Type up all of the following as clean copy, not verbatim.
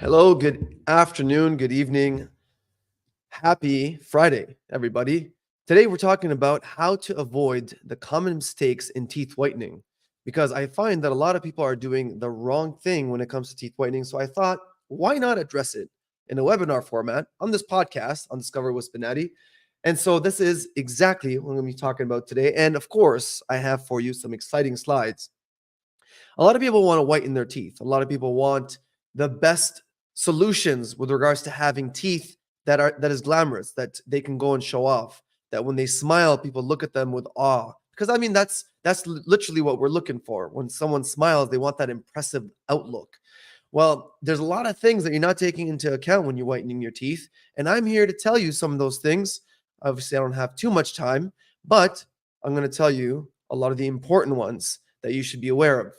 Hello, good afternoon, good evening. Happy Friday, everybody. Today we're talking about how to avoid the common mistakes in teeth whitening because I find that a lot of people are doing the wrong thing when it comes to teeth whitening. So I thought, why not address it in a webinar format on this podcast on Discover with Spinetti? And so this is exactly what I'm going to be talking about today. And of course, I have for you some exciting slides. A lot of people want to whiten their teeth. A lot of people want the best solutions with regards to having teeth that is glamorous, that they can go and show off, that when they smile, people look at them with awe. Because I mean, that's literally what we're looking for. When someone smiles, they want that impressive outlook. Well, there's a lot of things that you're not taking into account when you're whitening your teeth, and I'm here to tell you some of those things. Obviously, I don't have too much time, but I'm going to tell you a lot of the important ones that you should be aware of.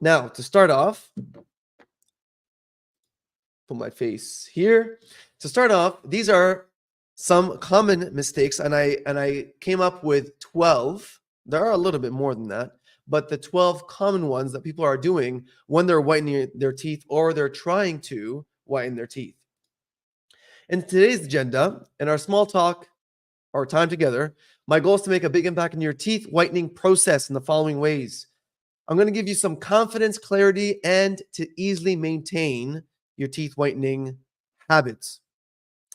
Now, to start off, put my face here. To start off, these are some common mistakes, and I came up with 12. There are a little bit more than that, but the 12 common ones that people are doing when they're whitening their teeth or they're trying to whiten their teeth. In today's agenda, in our small talk or time together, my goal is to make a big impact in your teeth whitening process in the following ways. I'm going to give you some confidence, clarity, and to easily maintain your teeth whitening habits.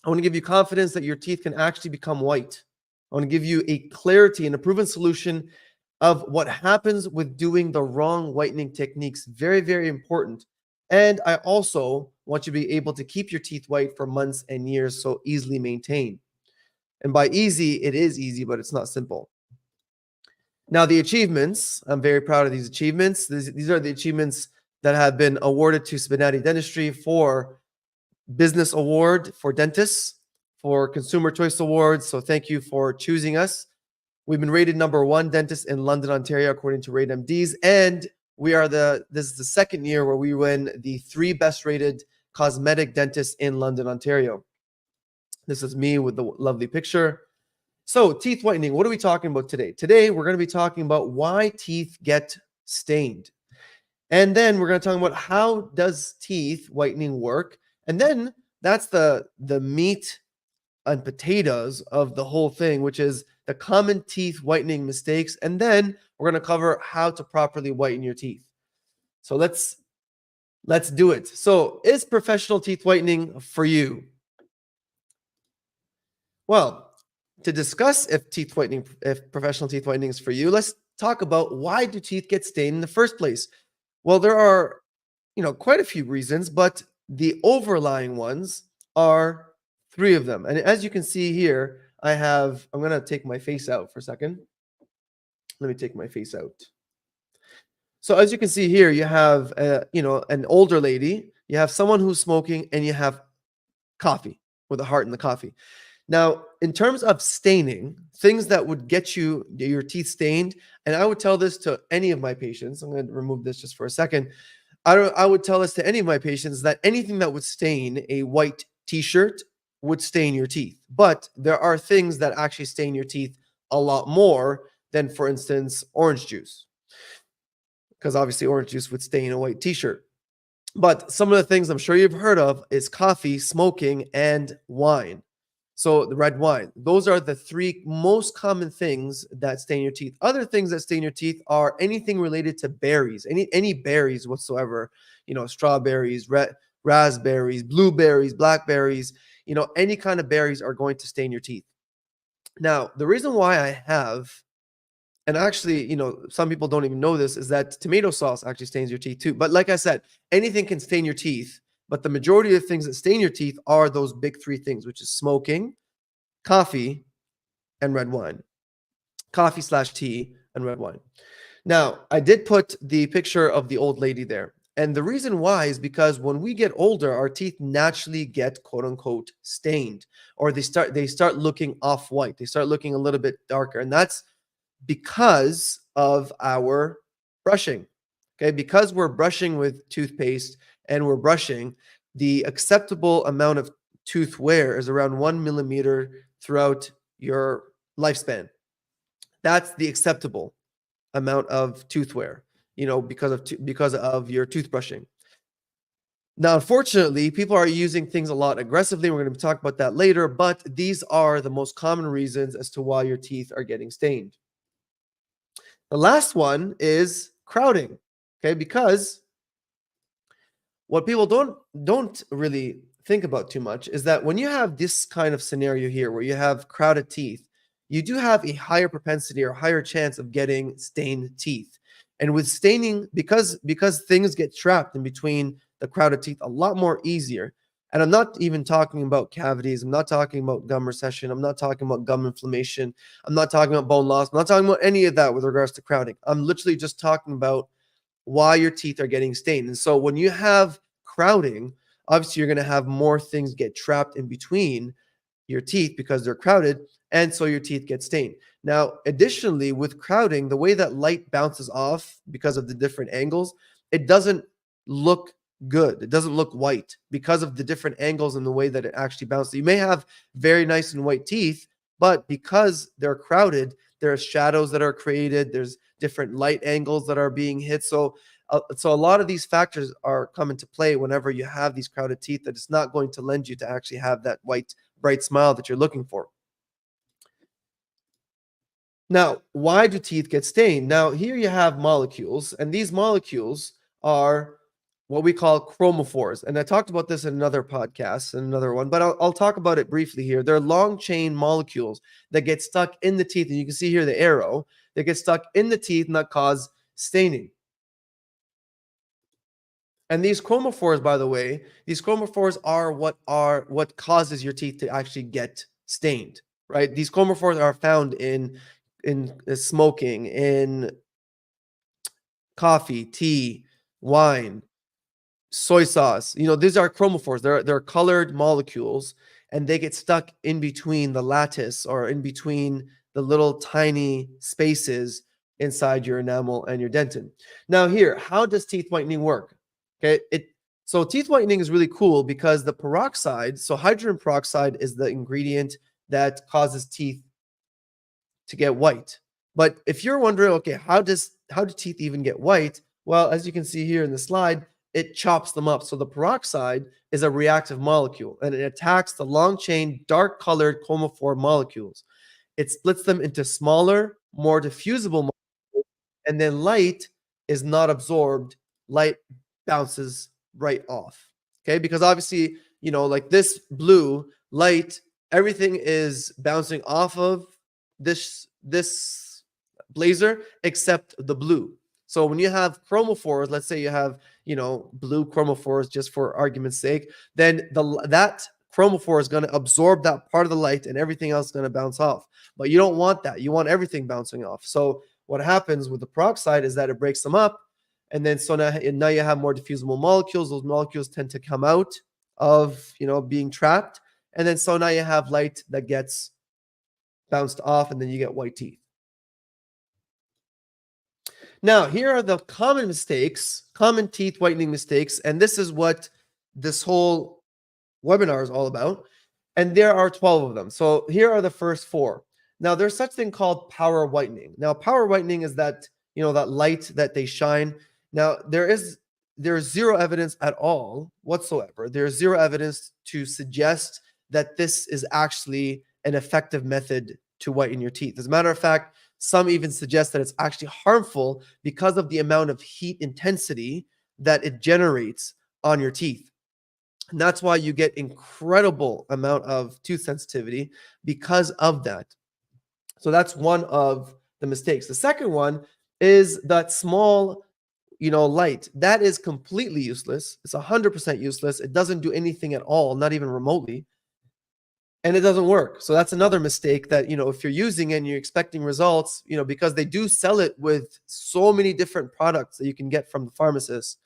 I want to give you confidence that your teeth can actually become white. I want to give you a clarity and a proven solution of what happens with doing the wrong whitening techniques. Very, very important. And I also want you to be able to keep your teeth white for months and years, so easily maintained. And by easy, it is easy, but it's not simple. Now, the achievements, I'm very proud of these achievements. These are the achievements that have been awarded to Spinetti Dentistry for Business Award for Dentists, for Consumer Choice Awards. So thank you for choosing us. We've been rated #1 dentist in London, Ontario, according to Rate MDs. And this is the second year where we win the 3 best rated cosmetic dentists in London, Ontario. This is me with the lovely picture. So, teeth whitening, what are we talking about today? Today, we're going to be talking about why teeth get stained. And then we're going to talk about how does teeth whitening work? And then that's the meat and potatoes of the whole thing, which is the common teeth whitening mistakes. And then we're going to cover how to properly whiten your teeth. So let's do it. So, is professional teeth whitening for you? Well, to discuss if professional teeth whitening is for you, let's talk about why do teeth get stained in the first place. Well, there are, quite a few reasons, but the overlying ones are 3 of them. And as you can see here, I'm going to take my face out for a second. Let me take my face out. So as you can see here, you have, an older lady, you have someone who's smoking, and you have coffee with a heart in the coffee. Now, in terms of staining, things that would get your teeth stained, and I would tell this to any of my patients. I'm going to remove this just for a second. I would tell this to any of my patients that anything that would stain a white t-shirt would stain your teeth. But there are things that actually stain your teeth a lot more than, for instance, orange juice. Because obviously orange juice would stain a white t-shirt. But some of the things I'm sure you've heard of is coffee, smoking, and wine. So the red wine, those are the 3 most common things that stain your teeth. Other things that stain your teeth are anything related to berries, any berries whatsoever, strawberries, raspberries, blueberries, blackberries, any kind of berries are going to stain your teeth. Now, the reason why I have, and actually, some people don't even know this, is that tomato sauce actually stains your teeth too. But like I said, anything can stain your teeth. But the majority of things that stain your teeth are those big 3 things, which is smoking, coffee, and red wine. Coffee/tea and red wine. Now, I did put the picture of the old lady there. And the reason why is because when we get older, our teeth naturally get quote unquote stained, or they start looking off-white. They start looking a little bit darker. And that's because of our brushing. Okay, because we're brushing with toothpaste and we're brushing, the acceptable amount of tooth wear is around 1 millimeter throughout your lifespan. That's the acceptable amount of tooth wear, because of your toothbrushing. Now, unfortunately, people are using things a lot aggressively. We're going to talk about that later, but these are the most common reasons as to why your teeth are getting stained. The last one is crowding. Okay, because what people don't really think about too much is that when you have this kind of scenario here where you have crowded teeth, you do have a higher propensity or higher chance of getting stained teeth. And with staining, because things get trapped in between the crowded teeth a lot more easier. And I'm not even talking about cavities. I'm not talking about gum recession. I'm not talking about gum inflammation. I'm not talking about bone loss. I'm not talking about any of that with regards to crowding. I'm literally just talking about why your teeth are getting stained. And so when you have crowding, obviously you're going to have more things get trapped in between your teeth because they're crowded, and so your teeth get stained. Now, additionally, with crowding, the way that light bounces off because of the different angles, it doesn't look good. It doesn't look white because of the different angles and the way that it actually bounces. You may have very nice and white teeth, but because they're crowded, there are shadows that are created. There's different light angles that are being hit. So a lot of these factors are come into play whenever you have these crowded teeth, that it's not going to lend you to actually have that white bright smile that you're looking for. Now, why do teeth get stained? Now, here you have molecules, and these molecules are what we call chromophores. And I talked about this in another podcast, in another one, but I'll talk about it briefly here. They're long chain molecules that get stuck in the teeth. And you can see here the arrow that gets stuck in the teeth and that cause staining. And these chromophores, by the way, these chromophores are what causes your teeth to actually get stained, right? These chromophores are found in smoking, in coffee, tea, wine, soy sauce. These are chromophores. They're colored molecules, and they get stuck in between the lattice or in between the little tiny spaces inside your enamel and your dentin. Now, here, how does teeth whitening work? Okay, so teeth whitening is really cool because the peroxide, so hydrogen peroxide is the ingredient that causes teeth to get white. But if you're wondering, okay, how do teeth even get white? Well, as you can see here in the slide, it chops them up. So the peroxide is a reactive molecule, and it attacks the long chain dark colored chromophore molecules. It splits them into smaller, more diffusible molecules, and then light is not absorbed. Light bounces right off. Okay, because obviously, like this blue light, everything is bouncing off of this blazer except the blue. So when you have chromophores, let's say you have blue chromophores, just for argument's sake, then that chromophore is going to absorb that part of the light and everything else is going to bounce off. But you don't want that. You want everything bouncing off. So what happens with the peroxide is that it breaks them up, and then so now you have more diffusible molecules. Those molecules tend to come out of being trapped, and then so now you have light that gets bounced off, and then you get white teeth. Now, here are the common mistakes, common teeth whitening mistakes, and this is what this whole webinar is all about. And there are 12 of them. So here are the first 4. Now, there's such thing called power whitening. Now, power whitening is that, that light that they shine. Now, there's zero evidence at all whatsoever. There's zero evidence to suggest that this is actually an effective method to whiten your teeth. As a matter of fact, some even suggest that it's actually harmful because of the amount of heat intensity that it generates on your teeth. And that's why you get incredible amount of tooth sensitivity because of that. So that's one of the mistakes. The second one is that small light. That is completely useless. It's 100% useless. It doesn't do anything at all, not even remotely. And it doesn't work. So that's another mistake that, if you're using it and you're expecting results, because they do sell it with so many different products that you can get from the pharmacist.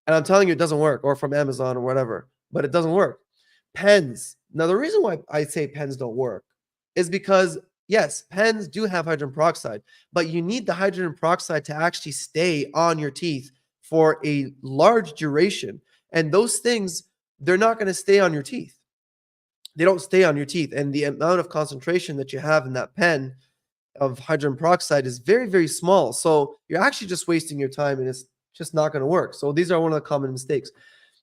And I'm telling you, it doesn't work, or from Amazon or whatever, but it doesn't work. Pens. Now, the reason why I say pens don't work is because, yes, pens do have hydrogen peroxide, but you need the hydrogen peroxide to actually stay on your teeth for a large duration. And those things, they're not going to stay on your teeth. They don't stay on your teeth. And the amount of concentration that you have in that pen of hydrogen peroxide is very, very small. So you're actually just wasting your time, and it's just not going to work. So these are one of the common mistakes.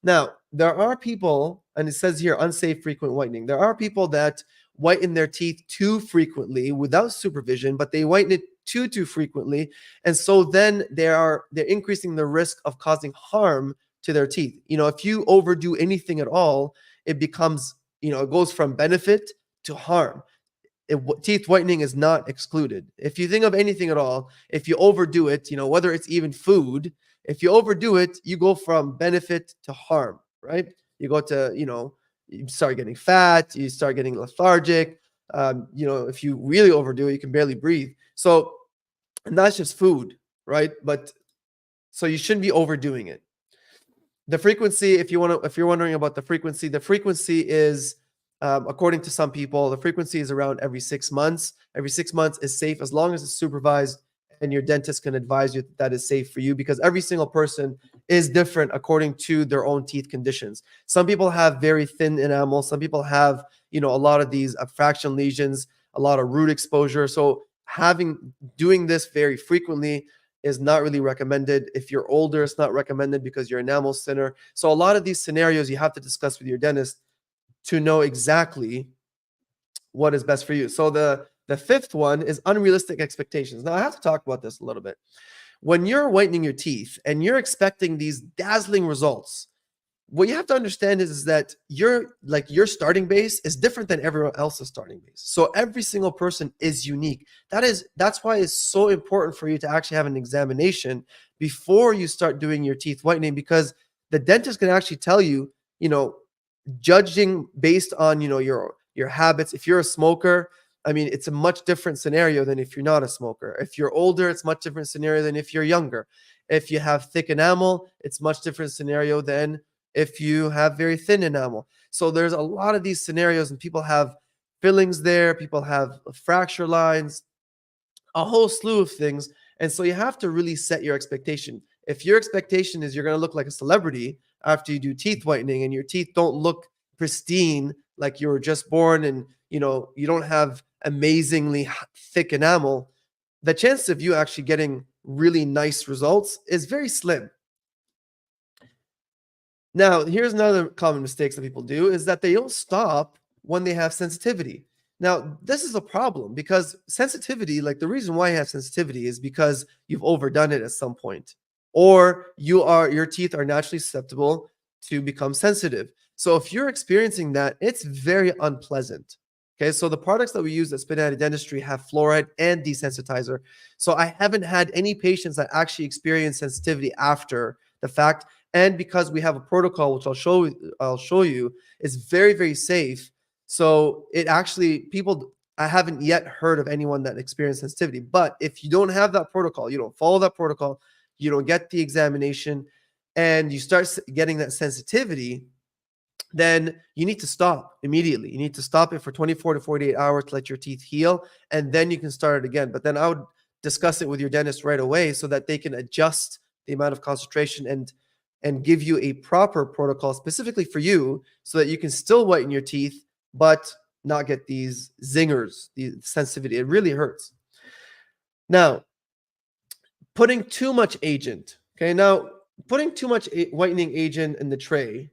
Now, there are people, and it says here unsafe frequent whitening. There are people that whiten their teeth too frequently without supervision, but they whiten it too frequently, and so then they're increasing the risk of causing harm to their teeth. If you overdo anything at all, it becomes, it goes from benefit to harm. Teeth whitening is not excluded. If you think of anything at all, if you overdo it, whether it's even food, if you overdo it, you go from benefit to harm, right? You go to, you start getting fat, you start getting lethargic. If you really overdo it, you can barely breathe. So, and that's just food, right? But so you shouldn't be overdoing it. The frequency, if you're wondering about the frequency is, according to some people, the frequency is around every 6 months. Every 6 months is safe as long as it's supervised, and your dentist can advise you that is safe for you, because every single person is different according to their own teeth conditions. Some people have very thin enamel. Some people have, a lot of these abstraction lesions, a lot of root exposure. So doing this very frequently is not really recommended. If you're older, it's not recommended because your enamel's thinner. So a lot of these scenarios you have to discuss with your dentist to know exactly what is best for you. So the fifth one is unrealistic expectations. Now I have to talk about this a little bit. When you're whitening your teeth and you're expecting these dazzling results, what you have to understand is that your starting base is different than everyone else's starting base. So every single person is unique. That's why it's so important for you to actually have an examination before you start doing your teeth whitening, because the dentist can actually tell you, judging based on, your habits. If you're a smoker, I mean, it's a much different scenario than if you're not a smoker. If you're older, it's much different scenario than if you're younger. If you have thick enamel, it's much different scenario than if you have very thin enamel. So there's a lot of these scenarios, and people have fillings there, people have fracture lines, a whole slew of things. And so you have to really set your expectation. If your expectation is you're going to look like a celebrity after you do teeth whitening, and your teeth don't look pristine like you were just born, and you don't have amazingly thick enamel, the chance of you actually getting really nice results is very slim. Now, here's another common mistakes that people do is that they don't stop when they have sensitivity. Now, this is a problem because sensitivity, like the reason why you have sensitivity is because you've overdone it at some point, or your teeth are naturally susceptible to become sensitive. So if you're experiencing that, it's very unpleasant. Okay, so the products that we use at Spinatic Dentistry have fluoride and desensitizer. So I haven't had any patients that actually experience sensitivity after the fact. And because we have a protocol, which I'll show you, is very, very safe. So it actually, I haven't yet heard of anyone that experienced sensitivity. But if you don't have that protocol, you don't follow that protocol, you don't get the examination, and you start getting that sensitivity, then you need to stop immediately. You need to stop it for 24 to 48 hours to let your teeth heal, and then you can start it again. But then I would discuss it with your dentist right away so that they can adjust the amount of concentration and give you a proper protocol specifically for you so that you can still whiten your teeth but not get these zingers, the sensitivity. It really hurts. Now, putting too much agent. Okay, now putting too much whitening agent in the tray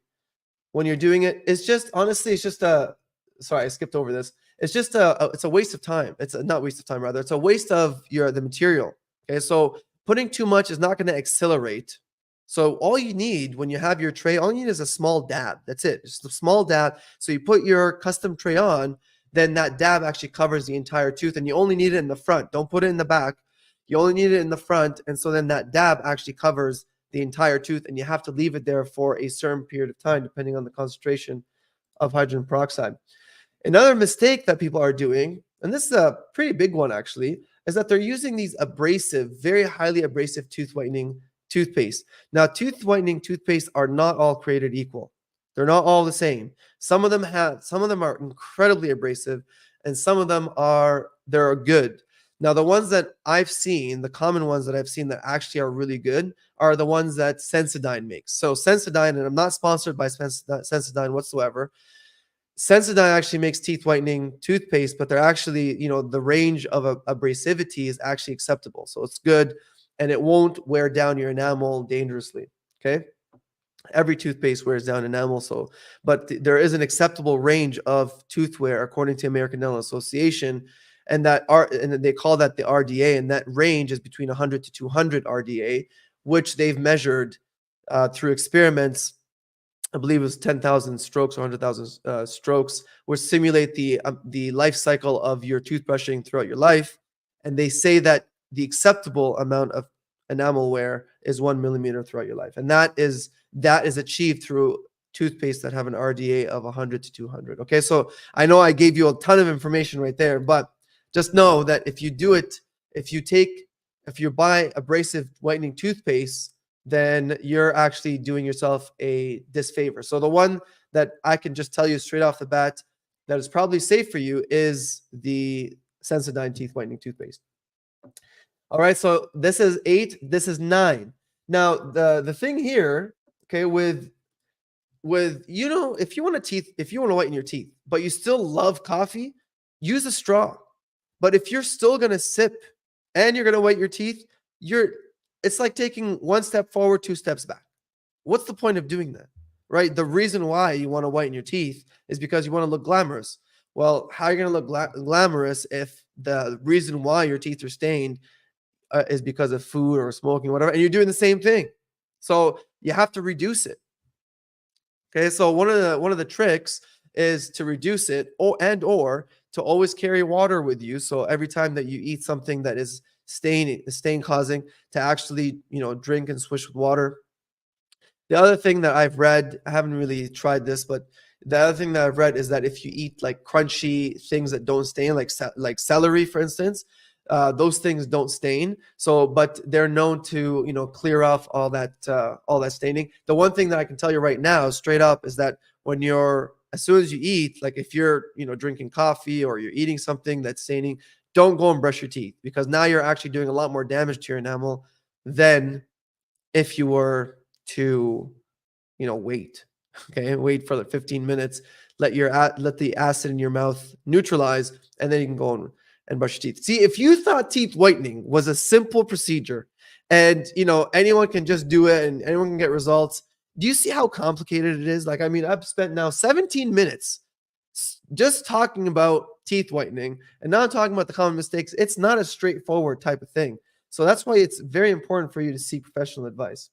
when you're doing it is just, honestly, it's just sorry, I skipped over this. It's just it's a waste of time. It's not waste of time, rather. It's a waste of the material. Okay, so putting too much is not going to accelerate. So all you need when you have your tray, all you need is a small dab. That's it. Just a small dab. So you put your custom tray on, then that dab actually covers the entire tooth, and you only need it in the front. Don't put it in the back. You only need it in the front, and so then that dab actually covers the entire tooth, and you have to leave it there for a certain period of time, depending on the concentration of hydrogen peroxide. Another mistake that people are doing, and this is a pretty big one actually, is that they're using these very highly abrasive tooth whitening toothpaste. Now, tooth whitening toothpaste are not all created equal. They're not all the same. Some of them are incredibly abrasive, and some of them they're good. Now, the ones that I've seen, the common ones that I've seen that actually are really good are the ones that Sensodyne makes. So Sensodyne, and I'm not sponsored by Sensodyne whatsoever. Sensodyne actually makes teeth whitening toothpaste, but they're actually, the range of abrasivity is actually acceptable. So it's good, and it won't wear down your enamel dangerously. Okay. Every toothpaste wears down enamel, so but there is an acceptable range of tooth wear according to American Dental Association, and they call that the RDA, and that range is between 100 to 200 RDA, which they've measured through experiments. I believe it was 10,000 strokes or 100,000 strokes, which simulate the life cycle of your toothbrushing throughout your life. And they say that the acceptable amount of enamel wear is 1 millimeter throughout your life, and that is achieved through toothpaste that have an RDA of 100 to 200. Okay, so I know I gave you a ton of information right there, but just know that if you do it, if you buy abrasive whitening toothpaste, then you're actually doing yourself a disfavor. So the one that I can just tell you straight off the bat that is probably safe for you is the Sensodyne teeth whitening toothpaste. All right, so this is 8, this is 9. Now the thing here, okay, with if you want to whiten your teeth, but you still love coffee, use a straw. But if you're still gonna sip and you're gonna whiten your teeth, it's like taking one step forward, two steps back. What's the point of doing that? Right? The reason why you want to whiten your teeth is because you want to look glamorous. Well, how are you going to look glamorous if the reason why your teeth are stained is because of food or smoking, or whatever, and you're doing the same thing? So you have to reduce it. Okay, so one of the tricks is to reduce it, or to always carry water with you. So every time that you eat something that is stain causing, to actually drink and swish with water. The other thing that I've read, I haven't really tried this, but the other thing that I've read is that if you eat like crunchy things that don't stain, like celery, for instance, those things don't stain. So, but they're known to clear off all that staining. The one thing that I can tell you right now, straight up, is that as soon as you eat, like if you're drinking coffee or you're eating something that's staining, don't go and brush your teeth, because now you're actually doing a lot more damage to your enamel than if you were to wait. Okay, wait for like 15 minutes, let the acid in your mouth neutralize, and then you can go and brush your teeth. See, if you thought teeth whitening was a simple procedure and anyone can just do it and anyone can get results, do you see how complicated it is? Like, I mean, I've spent now 17 minutes just talking about teeth whitening, and now I'm talking about the common mistakes. It's not a straightforward type of thing. So that's why it's very important for you to seek professional advice.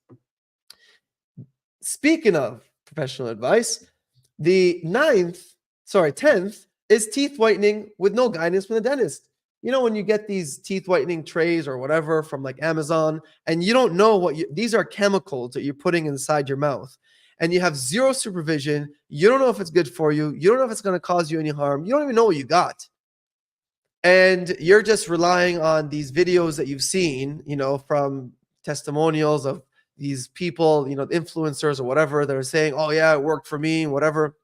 Speaking of professional advice, the 10th is teeth whitening with no guidance from the dentist. When you get these teeth whitening trays or whatever from like Amazon, and you don't know these are chemicals that you're putting inside your mouth, and you have zero supervision. You don't know if it's good for you. You don't know if it's going to cause you any harm. You don't even know what you got. And you're just relying on these videos that you've seen, from testimonials of these people, influencers or whatever, that are saying, oh yeah, it worked for me, whatever.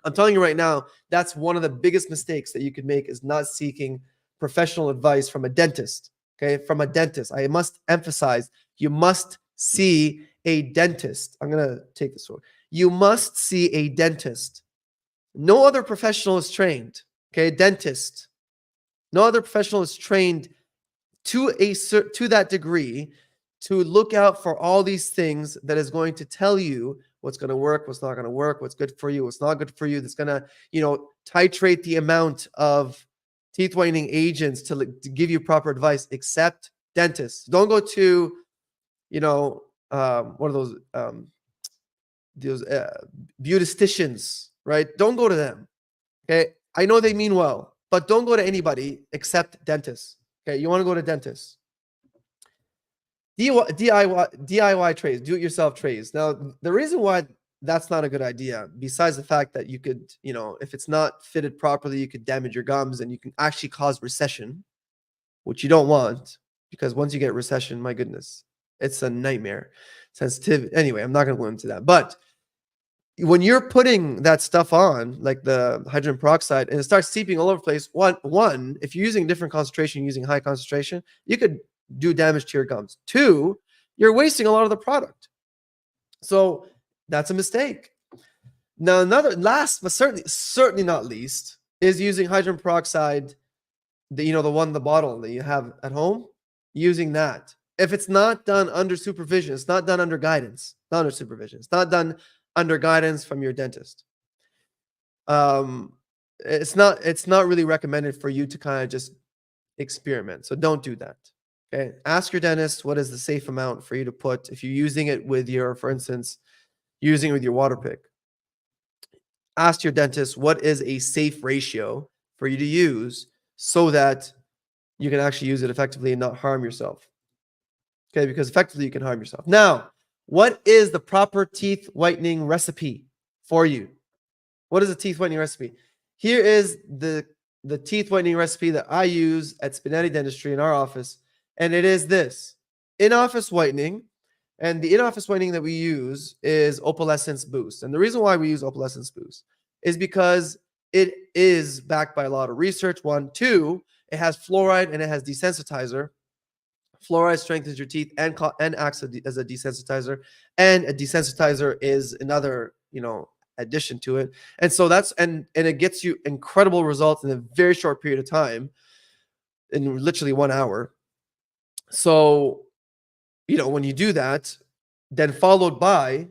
I'm telling you right now, that's one of the biggest mistakes that you could make, is not seeking professional advice from a dentist. Okay, from a dentist. I must emphasize, you must see a dentist. I'm going to take this one. You must see a dentist. No other professional is trained. Okay, dentist. No other professional is trained to that degree to look out for all these things that is going to tell you what's going to work, what's not going to work, what's good for you, what's not good for you. That's going to, titrate the amount of teeth whitening agents to give you proper advice, except dentists. Don't go to, one of those beauticians, right? Don't go to them. Okay. I know they mean well, but don't go to anybody except dentists. Okay. You want to go to dentists. DIY trays, do-it-yourself trays. Now, the reason why that's not a good idea, besides the fact that you could, if it's not fitted properly, you could damage your gums and you can actually cause recession, which you don't want, because once you get recession, my goodness, it's a nightmare. Sensitive. Anyway, I'm not going to go into that. But when you're putting that stuff on, like the hydrogen peroxide, and it starts seeping all over the place, one, if you're using different concentration, using high concentration, you could do damage to your gums. Two, you're wasting a lot of the product. So that's a mistake. Now, last, but certainly not least, is using hydrogen peroxide, the bottle that you have at home, using that. If it's not done under supervision, it's not done under guidance, not under supervision. It's not done under guidance from your dentist. Um, it's not really recommended for you to kind of just experiment. So don't do that. Okay. Ask your dentist what is the safe amount for you to put if you're using it with your, for instance, using it with your water pick. Ask your dentist what is a safe ratio for you to use so that you can actually use it effectively and not harm yourself. Okay, because effectively you can harm yourself. Now, what is the proper teeth whitening recipe for you? What is a teeth whitening recipe? Here is the teeth whitening recipe that I use at Spinetti Dentistry in our office, and it is this: in-office whitening. And the in-office whitening that we use is Opalescence Boost. And the reason why we use Opalescence Boost is because it is backed by a lot of research. One, two, it has fluoride and it has desensitizer. Fluoride strengthens your teeth and acts as a desensitizer, and a desensitizer is another addition to it. And so and it gets you incredible results in a very short period of time, in literally 1 hour. So when you do that, then followed by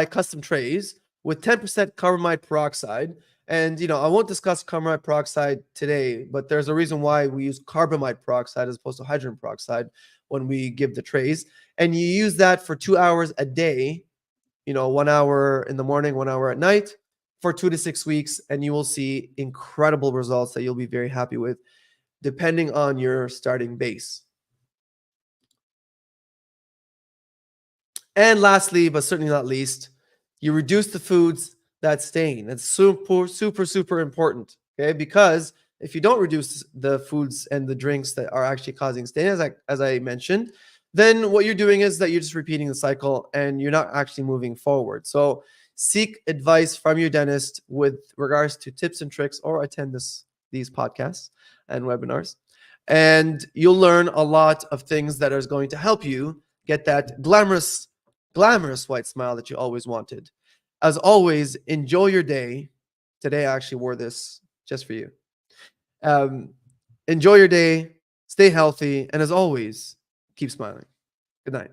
custom trays with 10% carbamide peroxide. And I won't discuss carbamide peroxide today, but there's a reason why we use carbamide peroxide as opposed to hydrogen peroxide when we give the trays. And you use that for 2 hours a day, 1 hour in the morning, 1 hour at night, for 2 to 6 weeks, and you will see incredible results that you'll be very happy with, depending on your starting base. And lastly, but certainly not least, you reduce the foods that stain. That's super, super, super important. Okay, because if you don't reduce the foods and the drinks that are actually causing stain, as I mentioned, then what you're doing is that you're just repeating the cycle and you're not actually moving forward. So seek advice from your dentist with regards to tips and tricks, or attend these podcasts and webinars, and you'll learn a lot of things that is going to help you get that glamorous white smile that you always wanted. As always, enjoy your day. Today, I actually wore this just for you. Enjoy your day, stay healthy, and as always, keep smiling. Good night.